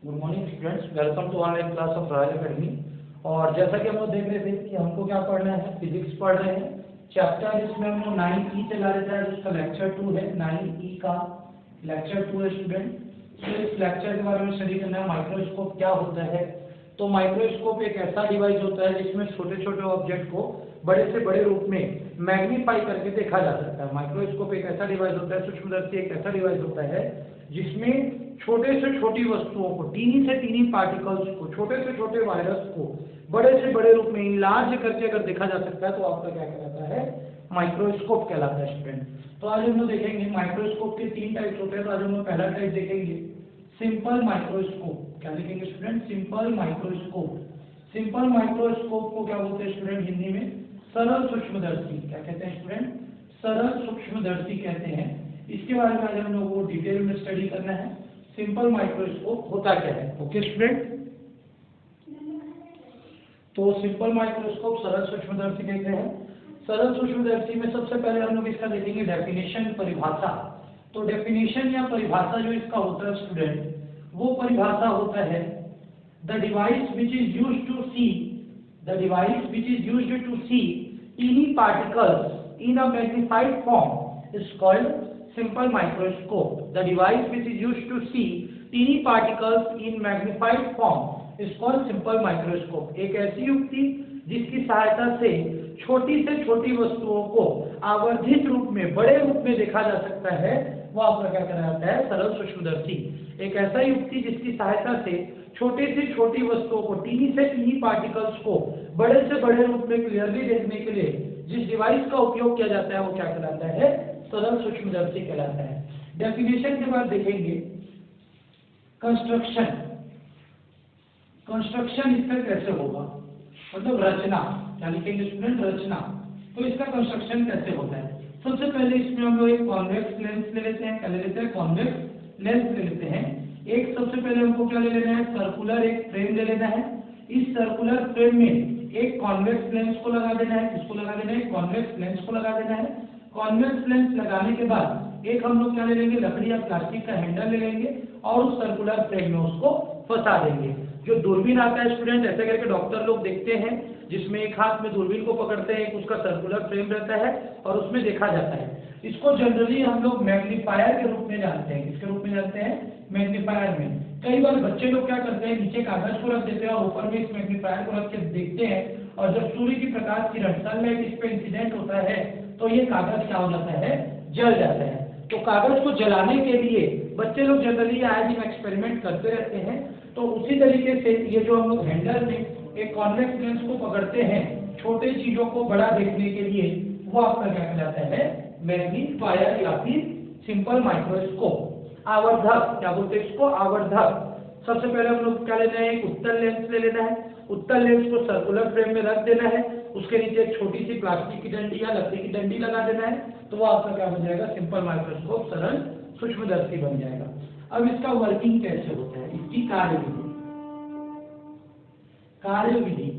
Good morning students, welcome to online class of Royal Academy. और जैसा कि हम लोग देख रहे थे कि हमको क्या पढ़ना है, फिजिक्स पढ़ रहे हैं चैप्टर जिसमें हम लोग 9E चला रहे थे, जिसका लेक्चर 2 है। 9E का लेक्चर 2 है स्टूडेंट। तो इस लेक्चर के बारे में स्टडी करना है, माइक्रोस्कोप क्या होता है। तो माइक्रोस्कोप एक ऐसा डिवाइस होता है जिसमें छोटे छोटे ऑब्जेक्ट को बड़े से बड़े रूप में मैग्नीफाई करके देखा जा सकता है। माइक्रोस्कोप एक ऐसा डिवाइस होता है, सूक्ष्मदर्शी एक ऐसा डिवाइस होता है जिसमें छोटे से छोटी वस्तुओं को, टीनी से टीनी पार्टिकल्स को, छोटे से छोटे वायरस को बड़े से बड़े रूप में इनलार्ज करके अगर देखा जा सकता है तो आपका क्या कहलाता है, माइक्रोस्कोप कहलाता है स्टूडेंट। तो आज हम लोग देखेंगे माइक्रोस्कोप के 3 टाइप्स होते हैं। तो आज हम लोग पहला टाइप देखेंगे सिंपल माइक्रोस्कोप। क्या लिखेंगे student? Simple microscope. Simple microscope को क्या बोलते हैं स्टूडेंट हिंदी में? सरल सूक्ष्मदर्शी। क्या कहते हैं स्टूडेंट? सरल सूक्ष्मदर्शी कहते हैं। इसके बारे में आज हम लोग को डिटेल में स्टडी करना है, सिंपल माइक्रोस्कोप होता क्या है। ओके स्टूडेंट, तो सिंपल माइक्रोस्कोप सरल सूक्ष्मदर्शी कहते हैं। सरल सूक्ष्मदर्शी में सबसे पहले हम लोग इसका देखेंगे डेफिनेशन, परिभाषा। तो डेफिनेशन या परिभाषा जो इसका होता है स्टूडेंट, वो परिभाषा होता है the device which is used to see, the device which is used to see tiny particles in a magnified form is called simple microscope. The device which is used to see teeny particles in magnified form is called simple microscope. एक ऐसी युक्ति जिसकी सहायता से छोटी से छोटी वस्तुओं को आवर्धित रूप में, बड़े रूप में देखा जा सकता है, वो आपका क्या कहलाता है? सरल सूक्ष्मदर्शी। एक ऐसा युक्ति जिसकी सहायता से छोटी से छोटी वस्तुओं को, टीनी से टीनी पार्टिकल्स को बड़े से बड़े रूप में क्लियरली देखने के लिए जिस डिवाइस का उपयोग किया जाता है वो क्या कहलाता है? सरल सूक्ष्मदर्शी कहलाता है। डेफिनेशन के बाद देखेंगे कंस्ट्रक्शन। कंस्ट्रक्शन इसका कैसे होगा, मतलब रचना। क्या लिखेंगे स्टूडेंट? रचना। तो इसका कंस्ट्रक्शन कैसे होता है? सबसे पहले इसमें हम लोग एक कॉन्वेक्स लेंस ले लेते हैं। क्या ले लेते हैं? कॉन्वेक्स लेंस ले लेते हैं। एक सबसे पहले हमको क्या ले लेना है? सर्कुलर एक फ्रेम ले लेना है। इस सर्कुलर फ्रेम में एक कॉन्वेक्स लेंस को लगा देना है। किसको लगा देना है? कॉन्वेक्स लेंस को लगा देना है। कॉन्वेक्स लेंस लगाने के बाद एक हम लोग क्या ले लेंगे? लकड़ी या प्लास्टिक का हैंडल ले लेंगे और उस सर्कुलर फ्रेम में उसको फंसा देंगे। जो दूरबीन आता है स्टूडेंट, ऐसे करके डॉक्टर लोग देखते हैं, जिसमें एक हाथ में दूरबीन को पकड़ते हैं, एक उसका सर्कुलर फ्रेम रहता है और उसमें देखा जाता है। इसको जनरली हम लोग मैग्नीफायर के रूप में जानते हैं। किसके रूप में जानते हैं? मैग्नीफायर में। कई बार बच्चे लोग क्या करते हैं, नीचे कागज को रख देते हैं और ऊपर में इस मैग्नीफायर को रख के देखते हैं, और जब सूर्य की प्रकाश किरण, सनलाइट इस पे इंसिडेंट होता है तो ये कागज क्या हो जाता है? जल जाता है। तो कागज को जलाने के लिए बच्चे लोग जनरली आज इन एक्सपेरिमेंट करते रहते हैं। तो उसी तरीके से ये जो हम लोग हैंडल में एक कॉन्वेक्स लेंस को पकड़ते हैं छोटे चीजों को बड़ा देखने के लिए, वो आपका क्या कहलाता है? मैग्नीफायर या फिर सिंपल माइक्रोस्कोप। आवर्धक, क्या बोलते हैं इसको? आवर्धक। सबसे पहले हम लोग क्या लेना है? एक उत्तल लेंस ले लेना है। उत्तल लेंस को सर्कुलर फ्रेम में रख देना है, उसके नीचे एक छोटी सी प्लास्टिक की डंडी या लकड़ी की डंडी लगा देना है, तो वो आपका क्या बन जाएगा? सिंपल माइक्रोस्कोप, सरल सूक्ष्मदर्शी बन जाएगा। अब इसका वर्किंग कैसे होता है, इसकी कार्यविधि। कार्यविधि,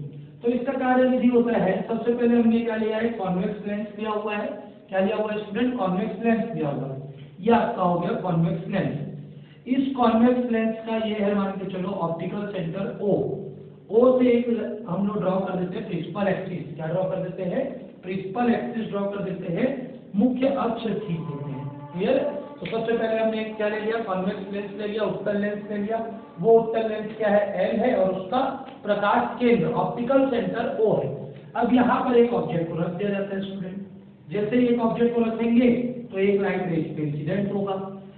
तो इसका कार्यविधि होता है, सबसे पहले हमने क्या लिया है? कॉन्वेक्स लेंस लिया हुआ है। क्या लिया हुआ है स्टूडेंट? कॉन्वेक्स लेंस लिया हुआ है। ये आपका हो गया कॉन्वेक्स लेंस। इस कॉन्वेक्स लेंस का ये है, मान के चलो, ऑप्टिकल सेंटर O। O से एक हम लोग ड्रॉ कर देते हैं प्रिंसिपल एक्सिस। क्या ड्रॉ कर देते हैं? प्रिंसिपल एक्सिस ड्रॉ कर देते हैं, मुख्य अक्ष खींच देते हैं। क्लियर? तो सबसे पहले हमने क्या ले लिया? कॉन्वेक्स लेंस ले लिया, उत्तल लेंस ले लिया। वो उत्तल लेंस क्या है? L है, और उसका प्रकाश केंद्र ऑप्टिकल सेंटर O है। अब यहाँ पर एक ऑब्जेक्ट को रख दिया जाता है स्टूडेंट। जैसे ही एक ऑब्जेक्ट को रखेंगे तो एक लाइट रेज पे इंसिडेंट होगा।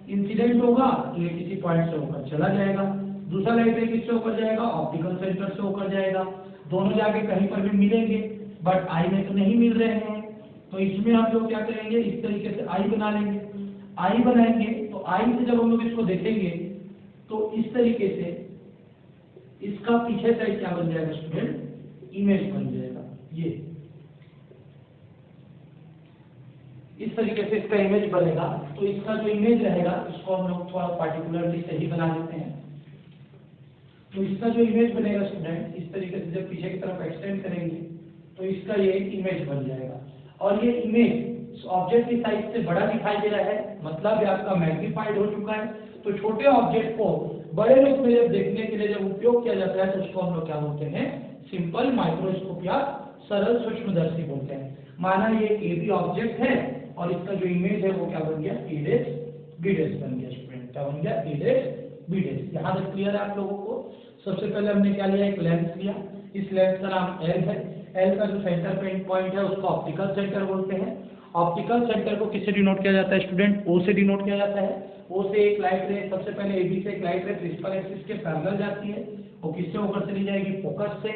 इंसिडेंट होगा तो ये किसी पॉइंट से होकर चला जाएगा, दूसरा लाइट रे किससे होकर जाएगा? ऑप्टिकल सेंटर से होकर जाएगा। दोनों जाके कहीं पर भी मिलेंगे, बट आई में तो नहीं मिल रहे हैं। तो इसमें हम लोग क्या करेंगे? इस तरीके से आई बना लेंगे। आई बनाएंगे तो आई से जब हम लोग इसको देखेंगे तो इस तरीके से इसका पीछे साइड क्या बन जाएगा स्टूडेंट? इमेज बन जाएगा। ये इस तरीके से इसका इमेज बनेगा। तो इसका जो इमेज रहेगा इसको हम लोग थोड़ा पार्टिकुलरली सही बना लेते हैं। तो इसका जो इमेज बनेगा स्टूडेंट, इस तरीके से जब पीछे की तरफ एक्सटेंड करेंगे तो इसका ये एक इमेज बन जाएगा। और ये इमेज ऑब्जेक्ट की साइज से बड़ा दिखाई दे रहा है, मतलब ये आपका मैग्नीफाइड हो चुका है। तो छोटे ऑब्जेक्ट को बड़े रूप में जब देखने के लिए जब उपयोग किया जाता है तो उसको हम लोग क्या बोलते हैं, सिंपल माइक्रोस्कोप या सरल सूक्ष्मदर्शी बोलते हैं। माना ये ए बी ऑब्जेक्ट है और इसका जो इमेज है वो क्या बन गया, ए डैश बी डैश बन गया स्टूडेंट, क्या बन गया, ए डैश बी डैश। यहाँ तक क्लियर है आप लोगों को। सबसे पहले हमने क्या लिया, एक लेंस लिया, इस लेंस का नाम एल है, एल का जो सेंटर पॉइंट है उसको ऑप्टिकल सेंटर बोलते हैं। ऑप्टिकल सेंटर को किससे डिनोट किया जाता है स्टूडेंट, ओ से डिनोट किया जाता है। ओ से एक लाइट रे, सबसे पहले एबी से एक लाइट रे प्रिंसिपल एक्सिस के पैरेलल जाती है, वो किससे होकर चली जाएगी, फोकस से।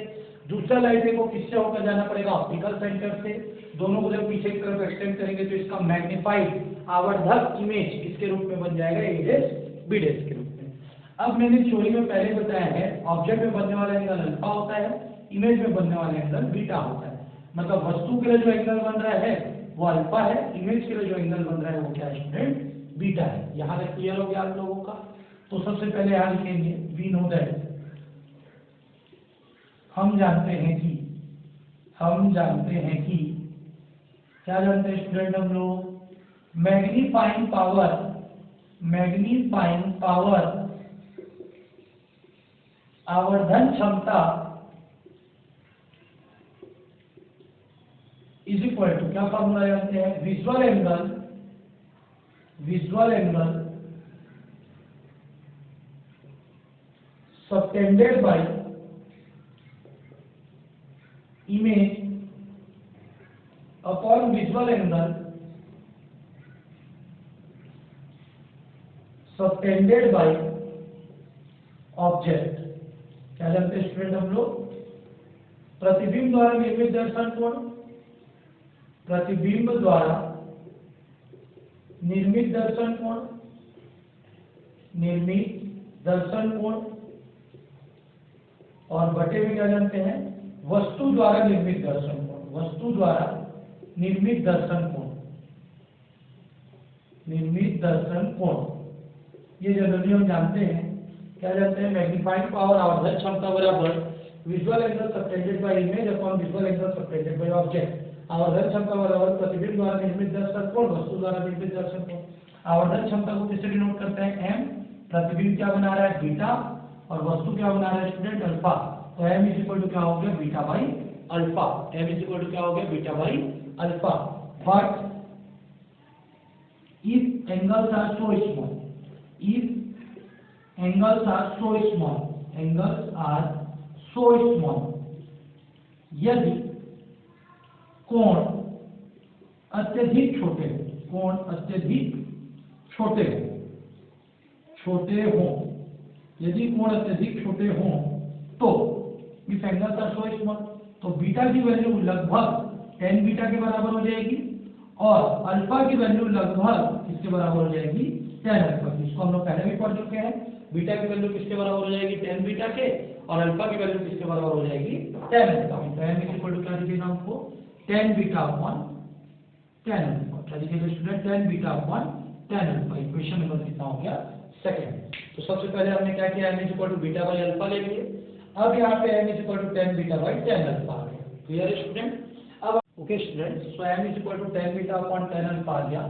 दूसरा लाइट रे को किससे होकर जाना पड़ेगा, ऑप्टिकल सेंटर से। दोनों को जब पीछे की तरफ एक्सटेंड करेंगे तो इसका मैग्नीफाइड आवर्धक इमेज किसके रूप में बन जाएगा, ए डैश बी डैश के रूप में। अब मैंने थ्योरी में पहले बताया है, ऑब्जेक्ट में बनने वाला एंगल अल्फा होता है, इमेज में बनने वाला एंगल बीटा होता है। मतलब वस्तु के लिए जो एंगल बन रहा है वो अल्फा है, इमेज के लिए जो एंगल बन रहा है वो क्या है स्टूडेंट, बीटा है। यहाँ तक क्लियर हो गया आप लोगों का। तो सबसे पहले यहाँ लिखेंगे, वी नो दैट, हम जानते हैं कि क्या जानते हैं स्टूडेंट हम लोग, मैग्नीफाइंग पावर आवर्धन क्षमता इज इक्वल टू, क्या फॉर्मूला जानते हैं, visual angle subtended bye image upon visual angle subtended by object. क्या जानते हैं स्टूडेंट हम लोग, प्रतिबिंब द्वारा निर्मित दर्शन कोण, प्रतिबिंब द्वारा निर्मित दर्शन कोण और बटे में क्या जानते हैं, वस्तु द्वारा निर्मित दर्शन कोण। ये जनरली हम जानते हैं, क्या जानते हैं, मैग्नीफाइंग पावर आवर्धन क्षमता बराबर visual angle subtended bye image upon visual angle subtended by object. आवर्धन क्षमता बराबर प्रतिबिंब द्वारा निर्मित दर्शन कोण, वस्तु द्वारा निर्मित दर्शन कोण। आवर्धन क्षमता को किससे डिनोट करते हैं, एम, प्रतिबिंब क्या बना रहा है, बीटा, और वस्तु क्या बना रहा है स्टूडेंट, अल्फा। तो एम इज इक्वल टू क्या हो गया, beta by alpha. M is equal to क्या हो गया, beta by alpha. But if angles are so small, यदि कोण अत्यधिक छोटे हों, तो if angles are so small, तो बीटा की वैल्यू लगभग tan बीटा के बराबर हो जाएगी और अल्फा की वैल्यू लगभग किसके बराबर हो जाएगी, tan अल्फा। इसको हम लोग पहले भी पढ़ चुके हैं। बीटा की वैल्यू किसके बराबर हो जाएगी, tan बीटा के, और अल्फा की वैल्यू किसके बराबर हो जाएगी, tan अल्फा। तो n इज इक्वल टू क्या लिखेगा आपको, tan beta upon tan alpha. क्या लिखेगा student, tan beta upon tan alpha. Equation number कितना हो गया, सेकंड। तो सबसे पहले हमने क्या किया, n is equal to beta by alpha ले लिए। अब यहाँ पे n is equal to tan beta by tan alpha आ गया। क्लियर है स्टूडेंट। अब okay student, so m is equal to tan beta upon tan alpha आ गया।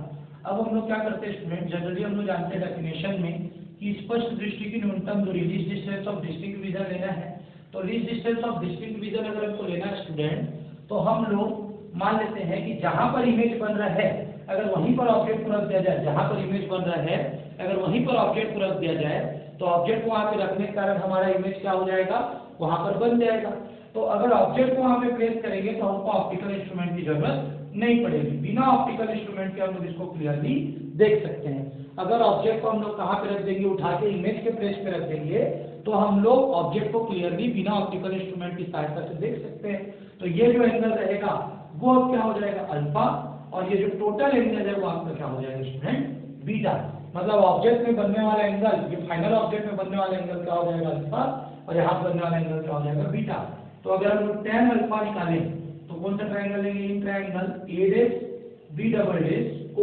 अब हम लोग क्या करते हैं स्टूडेंट, जनरली हम लोग जानते हैं डेफिनेशन में कि स्पष्ट दृष्टि की न्यूनतम दूरी, least distance of distinct vision लेना है। तो least distance of distinct vision अगर हमको लेना है स्टूडेंट, तो हम लोग मान लेते हैं कि जहां पर इमेज बन रहा है अगर वहीं पर ऑब्जेक्ट को रख दिया जाए, जहां पर इमेज बन रहा है अगर वहीं पर ऑब्जेक्ट को रख दिया जाए, तो ऑब्जेक्ट को वहां पे रखने के कारण हमारा इमेज क्या हो जाएगा, वहां पर बन जाएगा। तो अगर ऑब्जेक्ट को वहां पे प्लेस करेंगे तो हमको ऑप्टिकल इंस्ट्रूमेंट की जरूरत नहीं पड़ेगी। बिना ऑप्टिकल इंस्ट्रूमेंट के हम लोग इसको क्लियरली देख सकते हैं। अगर ऑब्जेक्ट को हम लोग कहाँ पे रख देंगे, उठा के इमेज के प्लेस पे रख देंगे, तो हम लोग ऑब्जेक्ट को क्लियरली बिना ऑप्टिकल इंस्ट्रूमेंट की सहायता से देख सकते हैं। तो ये जो एंगल रहेगा वो अब क्या हो जाएगा, अल्फा, और ये जो टोटल एंगल है वो आपका क्या हो जाएगा स्टूडेंट, बीटा। मतलब ऑब्जेक्ट में बनने वाला एंगल, ये फाइनल ऑब्जेक्ट में बनने वाला एंगल क्या हो जाएगा, अल्फा, और यहाँ बनने वाला एंगल क्या हो जाएगा, बीटा। तो अगर हम लोग tan अल्फा निकालें तो कौन सा ट्रायंगल लेंगे, in triangle A dash B double dash O.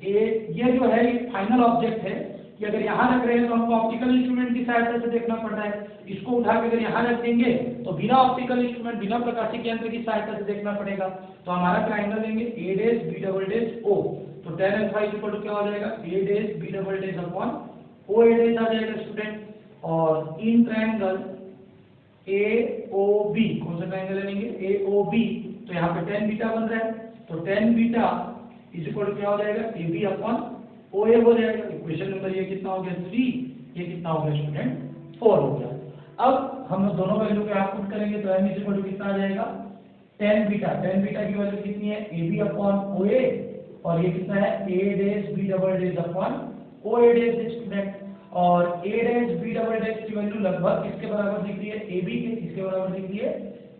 ये जो है ये फाइनल ऑब्जेक्ट है कि अगर यहाँ रख रहे हैं तो हमको ऑप्टिकल इंस्ट्रूमेंट की सहायता से देखना पड़ रहा है। इसको उठा के अगर यहाँ रख देंगे तो बिना ऑप्टिकल इंस्ट्रूमेंट, बिना प्रकाशिक यंत्र की सहायता से देखना पड़ेगा। तो हमारा ट्रायंगल लेंगे A dash B double dash O. तो tan अल्फा इक्वल टू क्या हो जाएगा, A dash B double dash upon O A dash आ जाएगा स्टूडेंट। और इन ट्रायंगल ए ओ बी, कौन सा ट्रायंगल लेंगे, ए ओ बी, तो यहाँ पे tan बीटा बन रहा है, तो tan beta is equal to क्या हो जाएगा, ए बी अपॉन ओ ए हो जाएगा। इक्वेशन नंबर ये कितना हो गया 3, ये कितना हो गया स्टूडेंट 4 हो गया। अब हम लोग दोनों वैल्यू को यहाँ पुट करेंगे तो m इज इक्वल टू कितना आ जाएगा, tan बीटा की वैल्यू कितनी है, ए बी अपॉन ओ ए, और ये कितना है a dash b double dash upon O A dash student. और a dash b double dash की वैल्यू लगभग किसके बराबर दिख रही है, ए बी के, किसके बराबर दिख रही है,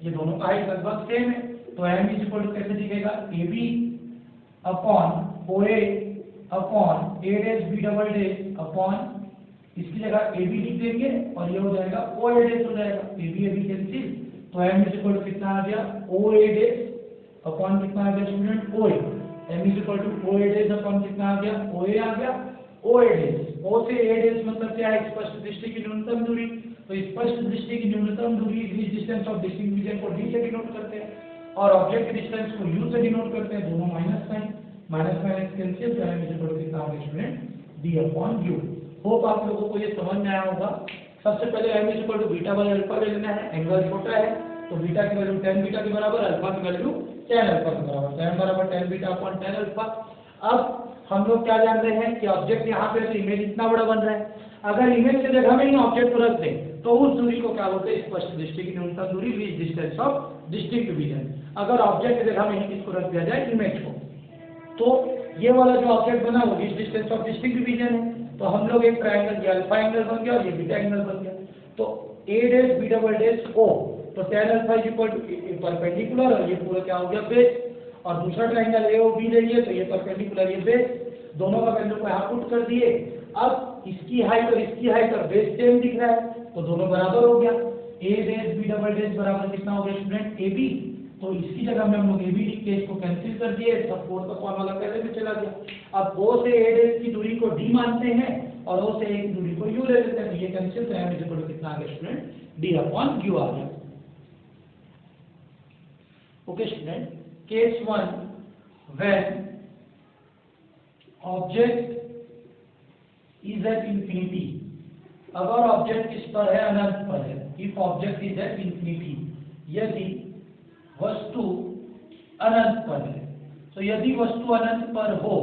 ये दोनों का हाइट लगभग सेम है, तो m इज इक्वल टू कैसे दिखेगा, A B upon O A upon a dash b double dash upon, इसकी जगह ए बी लिख देंगे और ये हो जाएगा ओ ए डैश हो जाएगा, ए बी कैंसिल, तो m इज इक्वल टू कितना आ गया, ओ ए डैश अपॉन कितना आ गया student, O A, m is equal to O A dash upon कितना आ गया, ओ ए आ गया, ओ ए डैश, ओ से ए डैश मतलब क्या है, स्पष्ट दृष्टि की न्यूनतम दूरी, तो स्पष्ट दृष्टि की न्यूनतम दूरी reach distance of distinct region को d से डिनोट करते हैं और ऑब्जेक्ट की डिस्टेंस को u से डिनोट करते हैं, दोनों minus sign, minus minus cancel, तो m इज इक्वल टू कितना आ गया student d upon u। Hope आप लोगों को ये समझ में आया होगा। सबसे पहले m is equal to beta by alpha ले लेना है, एंगल छोटा है तो बीटा की वैल्यू tan बीटा के बराबर, अल्फा की वैल्यू tan अल्फा के बराबर, tan बराबर tan beta upon tan alpha. अब हम लोग क्या जान रहे हैं कि ऑब्जेक्ट यहाँ पे तो इमेज इतना बड़ा बन रहा है, अगर इमेज के जगह में ही ऑब्जेक्ट को रख दें तो उस दूरी को क्या बोलते हैं, स्पष्ट दृष्टि की न्यूनतम दूरी, reach distance of distinct vision. अगर ऑब्जेक्ट की जगह में ही किसको रख दिया जाए, इमेज को, तो ये वाला जो ऑब्जेक्ट बना वो reach distance of distinct vision है, तो हम लोग एक ट्रायंगल, ये अल्फा एंगल बन गया और ये बीटा एंगल बन गया, तो a dash b double dash o, तो tan alpha is equal to perpendicular और ये पूरा क्या हो गया बेस, और दूसरा ट्रायंगल ए ओ बी ले लिए तो ये परपेंडिकुलर, ये बेस, दोनों का वैल्यू को यहाँ पुट कर दिए। अब इसकी हाइट और इसकी हाइट और बेस सेम दिख रहा है तो दोनों बराबर हो गया, a dash b double dash बराबर कितना हो गया स्टूडेंट, ए बी, तो इसकी जगह में हम लोग ए बी लिख के इसको कैंसिल कर दिए, सब 4 का कॉल वाला पहले में चला गया। अब o से a डैश की दूरी को d मानते हैं और o से a की दूरी को u ले लेते हैं, तो ये कैंसिल, तो m इज इक्वल टू कितना आ गया स्टूडेंट, d अपॉन u आ गया। Okay student, case 1 when object is at infinity, अगर ऑब्जेक्ट किस पर है, अनंत पर है, if object is at infinity, यदि वस्तु अनंत पर है, तो यदि वस्तु अनंत पर हो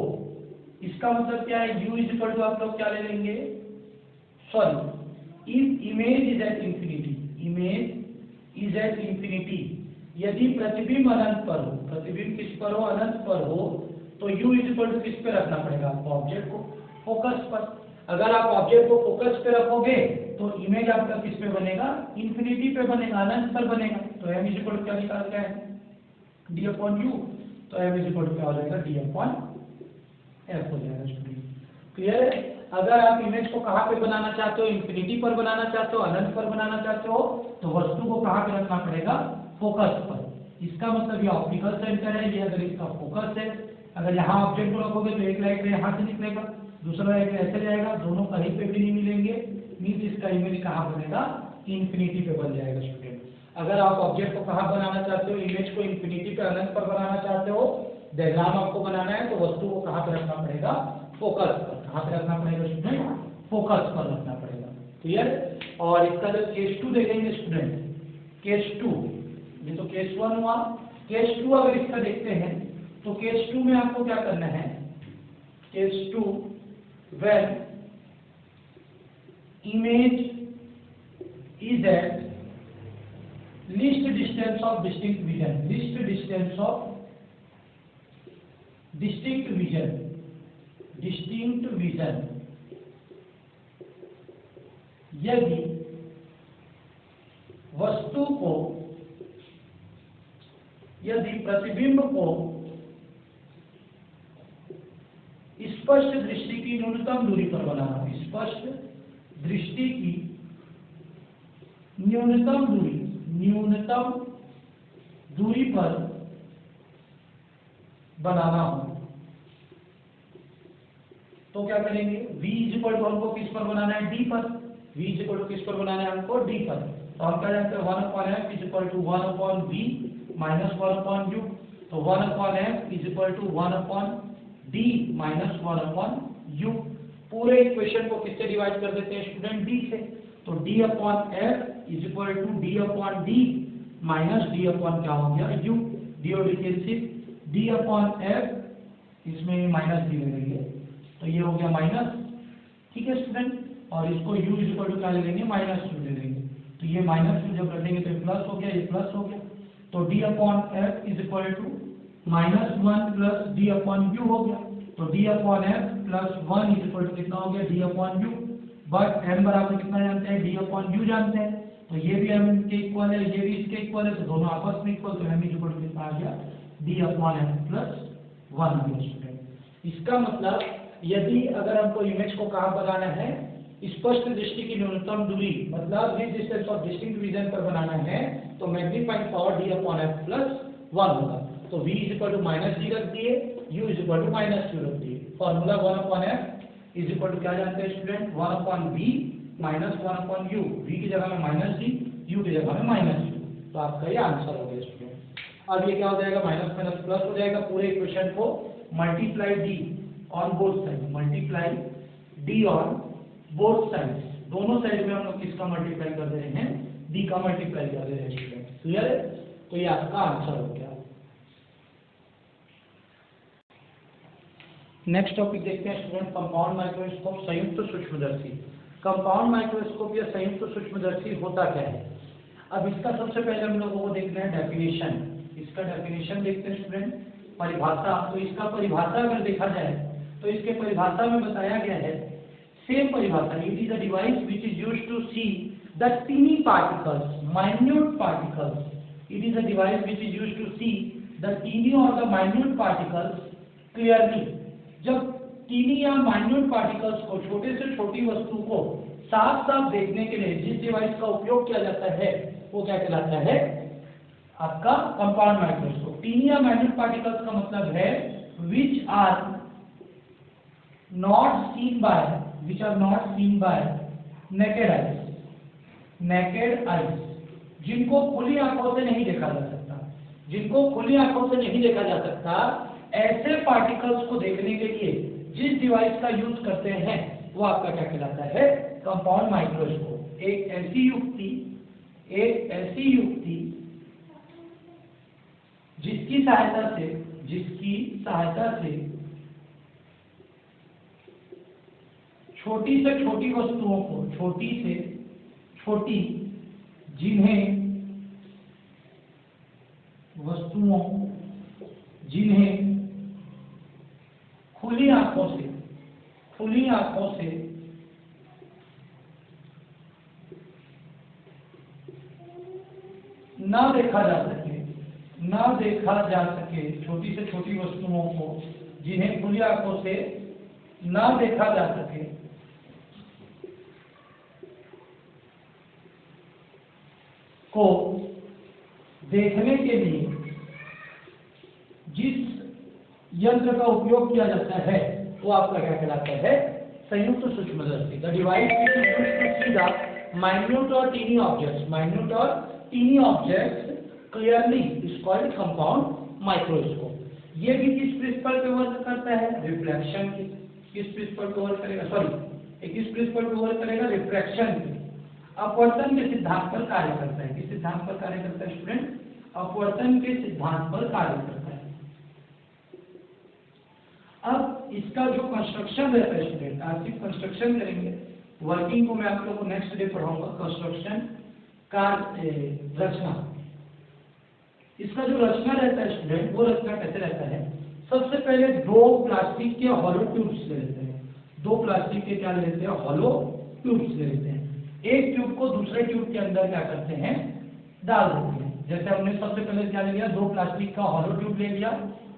इसका मतलब क्या है, u इज इक्वल टू आप लोग क्या ले लेंगे, sorry, if image is at infinity, image is at infinity, यदि प्रतिबिंब अनंत पर हो, प्रतिबिंब किस पर हो, अनंत पर हो, तो u इज इक्वल टू किस पे रखना पड़ेगा आपको, ऑब्जेक्ट को फोकस पर। अगर आप ऑब्जेक्ट को फोकस पे रखोगे तो इमेज आपका किस पे बनेगा, इन्फिनिटी पे बनेगा, अनंत पर बनेगा, तो m इज इक्वल टू क्या निकालते हैं, d अपॉन u, तो m इज इक्वल टू क्या हो जाएगा, d अपॉन f हो जाएगा स्टूडेंट। क्लियर है? अगर आप इमेज को कहाँ पे बनाना चाहते हो, इन्फिनिटी पर बनाना चाहते हो, अनंत पर बनाना चाहते हो, तो वस्तु को कहाँ पे रखना पड़ेगा, फोकस पर। इसका मतलब ये ऑप्टिकल सेंटर है, ये अगर इसका फोकस है, अगर यहाँ ऑब्जेक्ट को रखोगे तो एक लाइट यहाँ से निकलेगा, दूसरा लाइट ऐसे जाएगा, दोनों कहीं पे भी नहीं मिलेंगे, मीन्स इसका इमेज कहाँ बनेगा, इन्फिनिटी पे बन जाएगा स्टूडेंट। अगर आप ऑब्जेक्ट को कहाँ बनाना चाहते हो, इमेज को इन्फिनिटी पे, अनंत पर बनाना चाहते हो, डायग्राम आपको बनाना है, तो वस्तु को कहाँ पे रखना पड़ेगा, फोकस पर। कहाँ पे रखना पड़ेगा स्टूडेंट, फोकस पर रखना पड़ेगा। क्लियर? और इसका जब केस 2 देखेंगे स्टूडेंट, केस 2, ये तो केस 1 हुआ, केस 2 अगर इसका देखते हैं तो केस 2 में आपको क्या करना है, case 2 when image is at least distance of distinct vision, least distance of distinct vision, distinct vision, यदि वस्तु को, यदि प्रतिबिंब को स्पष्ट दृष्टि की न्यूनतम दूरी पर बनाना, स्पष्ट दृष्टि की न्यूनतम दूरी पर बनाना हो, तो क्या करेंगे, v इज इक्वल टू हमको किस पर बनाना है, d पर, v इज इक्वल टू किस पर बनाना है हमको, d पर, तो हम क्या जानते हैं 1/f is equal to 1/v minus 1/u, तो 1/f is equal to 1/d minus 1/u, पूरे इक्वेशन को किससे डिवाइड कर देते हैं स्टूडेंट, डी से। तो D upon F is equal to D upon D minus D upon क्या हो गया यू, डी और D cancel, D upon F इसमें माइनस डी ले लेंगे तो ये हो गया माइनस, ठीक है स्टूडेंट, और इसको u इज इक्वल टू क्या ले लेंगे माइनस यू ले लेंगे, तो ये माइनस यू जब रखेंगे तो ये प्लस हो गया, ये प्लस हो गया, तो d upon F is equal to minus one plus D upon U हो गया, तो d upon F plus one is equal to कितना हो गया d upon U, but m बराबर कितना जानते हैं d अपॉन यू जानते हैं, तो ये भी m के इक्वल है, ये भी इसके इक्वल है, तो दोनों आपस में इक्वल, तो m इज इक्वल टू कितना आ गया d upon F plus one आ गया स्टूडेंट। इसका मतलब यदि अगर हमको इमेज को कहाँ बनाना है, स्पष्ट दृष्टि की न्यूनतम दूरी मतलब जिस डिस्टेंस ऑफ डिस्टिंक्ट रीजन पर बनाना है, तो magnifying power d upon F plus one होगा, तो v is equal to minus D रख दिए, u is equal to minus U रख दिए, formula one upon F is equal to क्या जानते हैं student, one upon v minus one upon U, v की जगह में माइनस डी, u की जगह में माइनस यू, तो आपका ये आंसर हो गया स्टूडेंट। अब ये क्या हो जाएगा, माइनस माइनस प्लस हो जाएगा, पूरे इक्वेशन को multiply D on both side, multiply D on both side, दोनों साइड में हम लोग किसका मल्टीप्लाई कर रहे हैं, डी का मल्टीप्लाई कर रहे हैं स्टूडेंट, क्लियर है, तो ये आपका आंसर हो गया। नेक्स्ट टॉपिक देखते हैं स्टूडेंट, कंपाउंड माइक्रोस्कोप, संयुक्त सूक्ष्मदर्शी। कंपाउंड माइक्रोस्कोप या संयुक्त सूक्ष्मदर्शी होता क्या है। अब इसका सबसे पहले हम लोगों को देखना है डेफिनेशन, इसका डेफिनेशन देखते हैं स्टूडेंट, परिभाषा। तो इसका परिभाषा अगर देखा जाए तो इसके परिभाषा में बताया गया है, सेम परिभाषा, it is a device which is used to see the tiny particles, minute particles, it is a device which is used to see the tiny और द माइन्यूट पार्टिकल्स क्लियरली। जब टीनी या minute particles को, छोटे से छोटी वस्तु को साफ साफ देखने के लिए जिस डिवाइस का उपयोग किया जाता है वो क्या कहलाता है, आपका कंपाउंड माइक्रोस्कोप। टीनी या माइन्यूट पार्टिकल्स का मतलब है which are not seen by naked eyes, जिनको खुली आंखों से नहीं देखा जा सकता, जिनको खुली आंखों से नहीं देखा जा सकता, ऐसे पार्टिकल्स को देखने के लिए जिस डिवाइस का यूज करते हैं वो आपका क्या कहलाता है, कंपाउंड माइक्रोस्कोप। एक ऐसी युक्ति जिसकी सहायता से छोटी से छोटी वस्तुओं को, छोटी से छोटी जिन्हें खुली आंखों से ना देखा जा सके, छोटी से छोटी वस्तुओं को जिन्हें खुली आंखों से ना देखा जा सके, को देखने के लिए जिस यंत्र का उपयोग किया जाता है वो आपका क्या कहलाता है, संयुक्त सूक्ष्मदर्शी। The device which is used to see the minute और tiny objects clearly is called compound microscope. ये भी किस प्रिंसिपल पे वर्क करता है, रिफ्लेक्शन की। किस प्रिंसिपल पे वर्क करेगा, किस प्रिंसिपल पे वर्क करेगा, रिफ्रैक्शन की। अपवर्तन के सिद्धांत पर कार्य करता है। किस सिद्धांत पर कार्य करता है स्टूडेंट, अपवर्तन के सिद्धांत पर कार्य करता है। अब इसका जो कंस्ट्रक्शन रहता है स्टूडेंट, आज सिर्फ कंस्ट्रक्शन करेंगे, वर्किंग को मैं आप लोगों को नेक्स्ट डे पढ़ाऊंगा। कंस्ट्रक्शन का रचना, इसका जो रचना रहता है स्टूडेंट, वो रचना कैसे रहता है, सबसे पहले दो प्लास्टिक के हॉलो ट्यूब्स ले लेते हैं, दो प्लास्टिक के क्या ले लेते हैं, हॉलो ट्यूब्स ले लेते हैं। एक ट्यूब को दूसरे ट्यूब के अंदर क्या करते हैं, डाल देते हैं। जैसे हमने सबसे पहले क्या ले लिया, दो प्लास्टिक का हॉलो ट्यूब ले लिया,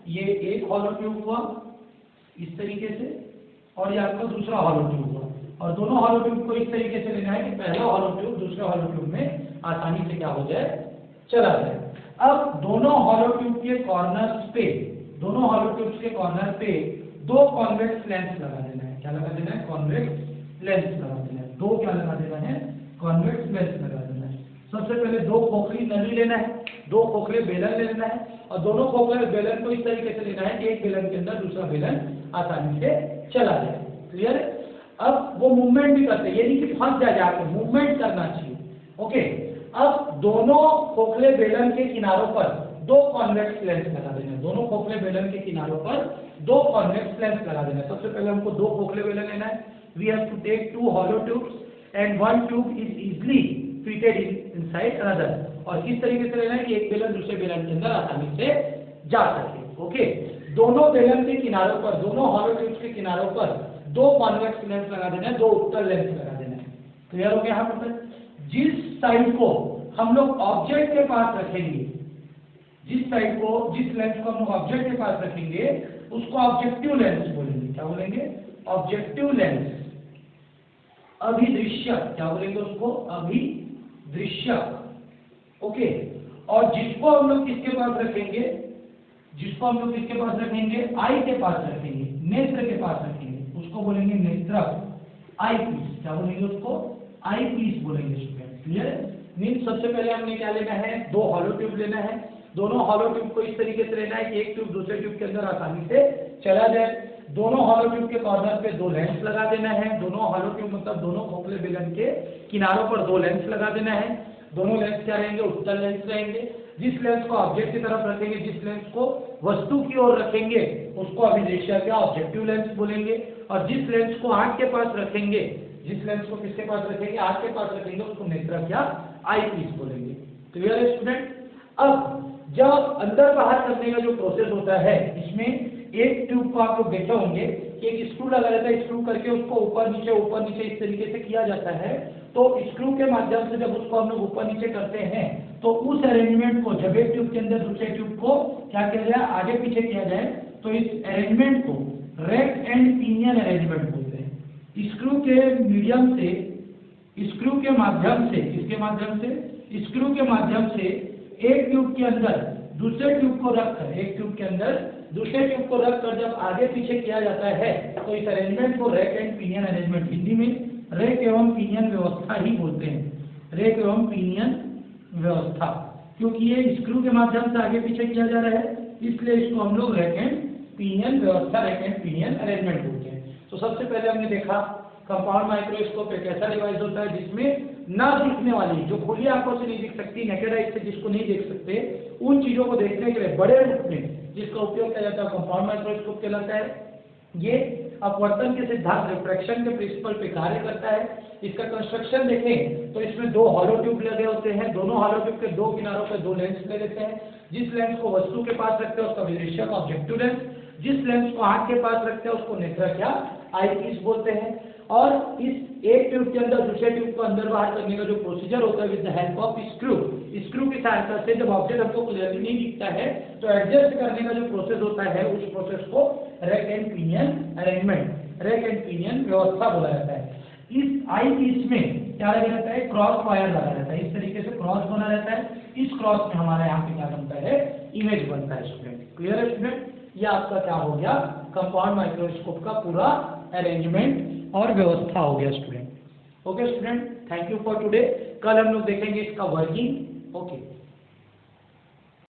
ये एक हॉलो ट्यूब हुआ इस तरीके से, और ये आपका दूसरा हॉलो ट्यूब हुआ, और दोनों हॉलो ट्यूब को इस तरीके से लेना है कि पहला हॉलो ट्यूब दूसरे हॉलो ट्यूब में आसानी से क्या हो जाए, चला जाए। अब दोनों हॉलो ट्यूब के कॉर्नर्स पे, दोनों हॉलो ट्यूब्स के कॉर्नर पे दो कॉन्वेक्स लेंस लगा देना है। क्या लगा देना है, कॉन्वेक्स लेंस लगा देना है। दो क्या लगा देना है, कॉन्वेक्स लेंस लगा देना है। सबसे पहले दो खोखली नली लेना है, दो खोखले बेलन लेना है, और दोनों खोखले बेलन को इस तरीके से लेना है कि एक बेलन के अंदर दूसरा बेलन आसानी से चला जाए। क्लियर है। अब वो मूवमेंट भी करते हैं, ये नहीं कि फंस जाए जाके, मूवमेंट करना चाहिए। ओके, अब दोनों खोखले बेलन के किनारों पर दो कॉन्वेक्स लेंस लगा देना है। दोनों खोखले बेलन के किनारों पर दो कॉन्वेक्स लेंस लगा देना है। सबसे पहले हमको दो खोखले बेलन लेना है। We have to take two hollow tubes and one tube is easily fitted inside another. और किस तरीके से लेना है कि एक बेलन दूसरे बेलन के अंदर आसानी से जा सके। ओके, दोनों बेलन के किनारों पर, दोनों हॉलो ट्यूब्स के किनारों पर दो कॉन्वेक्स लेंस लगा देना है, दो उत्तल लेंस लगा देना है। क्लियर हो गया यहाँ पर? जिस साइड को हम लोग ऑब्जेक्ट के पास रखेंगे, जिस साइड को, जिस लेंस को हम लोग ऑब्जेक्ट के पास रखेंगे उसको ऑब्जेक्टिव लेंस बोलेंगे। क्या बोलेंगे? Objective lens. अभिदृश्य, क्या बोलेंगे उसको? अभिदृश्य। ओके, और जिसको हम लोग किसके पास रखेंगे, जिसको हम लोग किसके पास रखेंगे? आई के पास रखेंगे, नेत्र के पास रखेंगे, उसको बोलेंगे नेत्रक, आई पीस। क्या बोलेंगे उसको? आई पीस बोलेंगे स्टूडेंट। क्लियर? मीन्स सबसे पहले हमने क्या लेना है? दो हॉलो ट्यूब लेना है। दोनों हॉलो ट्यूब को इस तरीके से लेना है कि एक ट्यूब दूसरे ट्यूब के अंदर आसानी से चला जाए। दोनों हॉलो ट्यूब के कॉर्नर पे दो लेंस लगा देना है। दोनों हॉलो ट्यूब मतलब दोनों खोखले बेलन के किनारों पर दो लेंस लगा देना है। दोनों लेंस क्या रहेंगे? उत्तल लेंस रहेंगे। जिस लेंस को ऑब्जेक्ट की तरफ रखेंगे, जिस लेंस को वस्तु की ओर रखेंगे, उसको अभिदृश्य क्या? ऑब्जेक्टिव लेंस बोलेंगे। और जिस लेंस को आंख के पास रखेंगे, जिस लेंस को किसके पास रखेंगे? आंख के पास रखेंगे, उसको नेत्रक या आई पीस बोलेंगे। क्लियर है स्टूडेंट? अब जब अंदर बाहर करने का जो प्रोसेस होता है, इसमें एक ट्यूब को आप लोग देखे होंगे कि एक स्क्रू लगा रहता है, स्क्रू करके उसको ऊपर नीचे इस तरीके से किया जाता है। तो स्क्रू के माध्यम से जब उसको हम लोग ऊपर नीचे करते हैं तो उस अरेंजमेंट को, जब एक ट्यूब के अंदर दूसरे ट्यूब को क्या किया जाए? आगे पीछे किया जाए, तो इस अरेंजमेंट को रैक एंड पिनियन अरेंजमेंट बोलते हैं। स्क्रू के मीडियम से, स्क्रू के माध्यम से, किसके माध्यम से? स्क्रू के माध्यम से एक ट्यूब के अंदर दूसरे ट्यूब को रखकर, एक ट्यूब के अंदर दूसरे ट्यूब को रखकर जब आगे पीछे किया जाता है तो इस अरेंजमेंट को rack and pinion arrangement, Hindi में रैक एवं पिनियन व्यवस्था ही बोलते हैं। रैक एवं पिनियन व्यवस्था, क्योंकि ये स्क्रू के माध्यम से आगे पीछे किया जा रहा है, इसलिए इसको हम लोग रैक एंड पिनियन व्यवस्था, रैक एंड पिनियन अरेंजमेंट बोलते हैं। तो सबसे पहले हमने देखा कंपाउंड माइक्रोस्कोप एक ऐसा डिवाइस होता है जिसमें ना दिखने वाली, जो खुली आंखों से नहीं दिख सकती, नेकेड आई से जिसको नहीं देख सकते, उन चीजों को देखने के लिए बड़े रूप में जिसका उपयोग किया जाता है कंपाउंड माइक्रोस्कोप कहलाता है। ये अपवर्तन के सिद्धांत, रिफ्रैक्शन के प्रिंसिपल पे कार्य करता है। इसका कंस्ट्रक्शन देखें तो इसमें दो हॉलो ट्यूब लगे होते हैं। दोनों हॉलो ट्यूब के दो किनारों पर दो लेंस लगे रहते हैं। जिस लेंस को वस्तु के पास रखते हैं उसका अभिदृश्य ऑब्जेक्टिव लेंस, जिस लेंस को आंख के पास रखते हैं उसको नेत्रक या आई पीस बोलते हैं। और इस एक ट्यूब के अंदर दूसरे ट्यूब को अंदर बाहर करने का जो प्रोसीजर होता है with the help of screw, screw की सहायता से जब ऑब्जेक्ट हमको क्लियरली नहीं दिखता है तो एडजस्ट करने का जो प्रोसेस होता है उस प्रोसेस को rack and pinion arrangement, rack and pinion व्यवस्था बोला जाता है। इस आई पीस में क्या लगा रहता है? क्रॉस वायर लगा रहता है। इस तरीके से क्रॉस बना रहता है। इस क्रॉस में हमारा यहाँ पे क्या बनता है? इमेज बनता है स्टूडेंट। क्लियर है स्टूडेंट? ये आपका क्या हो गया? कंपाउंड माइक्रोस्कोप का पूरा अरेंजमेंट और व्यवस्था हो गया student. Okay student, thank you for today. कल हम लोग देखेंगे इसका वर्किंग। ओके।